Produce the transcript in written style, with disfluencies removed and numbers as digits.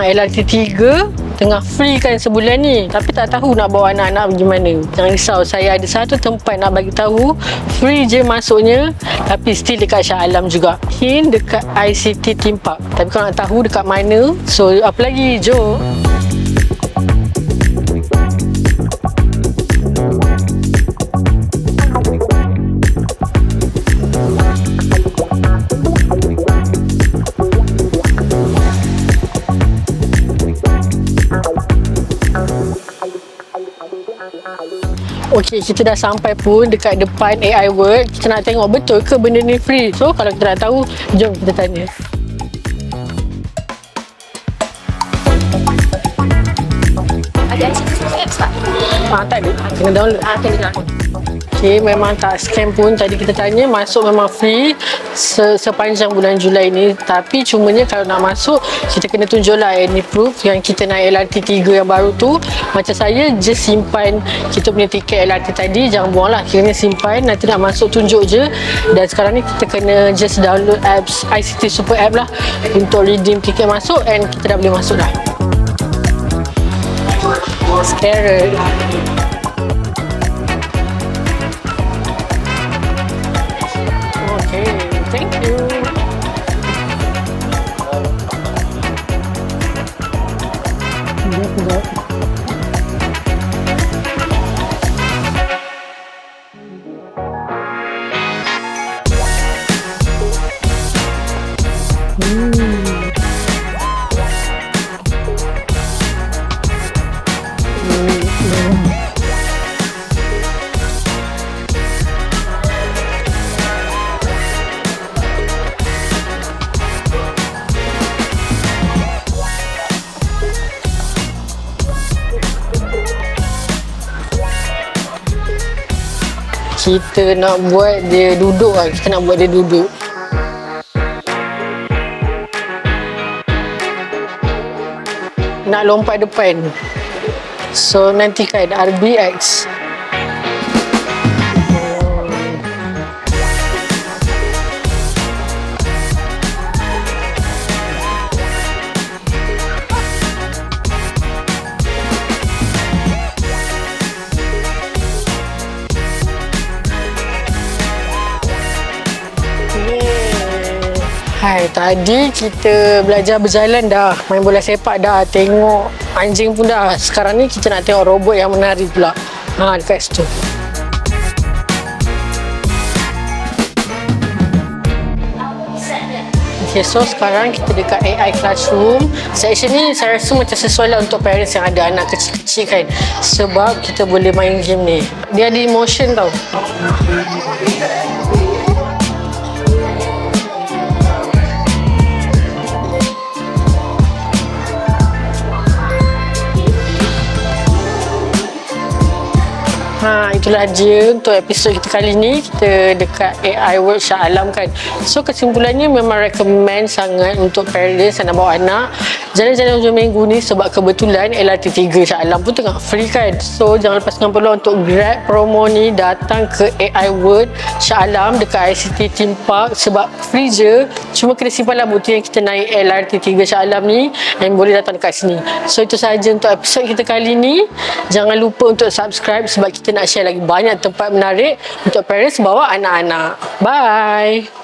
LRT 3 tengah free kan sebulan ni, tapi tak tahu nak bawa anak-anak pergi mana. Jangan risau, saya ada satu tempat nak bagi tahu. Free je masuknya, tapi still dekat Shah Alam juga. Dekat ICT Theme Park. Tapi kalau nak tahu dekat mana, so apa lagi? Jom. Okey, kita dah sampai pun dekat depan AI World. Kita nak tengok betul ke benda ni free. So, kalau kita nak tahu, jom kita tanya. Ada apps tak? Tak ada. Kena download. Kena download. Okey, memang tak scam pun. Tadi kita tanya, masuk memang free sepanjang bulan Julai ni. Tapi cumanya kalau nak masuk, kita kena tunjuklah any proof yang kita naik LRT 3 yang baru tu. Macam saya, just simpan kita punya tiket LRT tadi. Jangan buang lah, kena simpan. Nanti nak masuk, tunjuk je. Dan sekarang ni kita kena just download apps ICT Super App lah untuk redeem tiket masuk, and kita dah boleh masuk dah. Scared. Thank you. Kita nak buat dia duduk lah. Kita nak buat dia duduk. Nak lompat depan. So nantikan RBX. Hai, tadi kita belajar berjalan dah, main bola sepak dah, tengok anjing pun dah. Sekarang ni kita nak tengok robot yang menari pula. Dekat situ. Okay, so sekarang kita dekat AI Classroom. Section ni saya rasa macam sesuai lah untuk parents yang ada anak kecil-kecil kan. Sebab kita boleh main game ni. Dia ada emotion tau. Itulah dia untuk episod kita kali ni. Kita dekat AI World Shah Alam kan. So kesimpulannya memang recommend sangat untuk parents yang nak bawa anak jalan-jalan hujung minggu ni, sebab kebetulan LRT 3 Shah Alam pun tengah free kan. So jangan lepaskan peluang untuk grab promo ni, datang ke AI World Shah Alam dekat ICT Theme Park sebab free je. Cuma kena simpanlah bukti yang kita naik LRT 3 Shah Alam ni, dan boleh datang dekat sini. So itu sahaja untuk episod kita kali ni. Jangan lupa untuk subscribe sebab kita nak share lagi banyak tempat menarik untuk parents bawa anak-anak. Bye!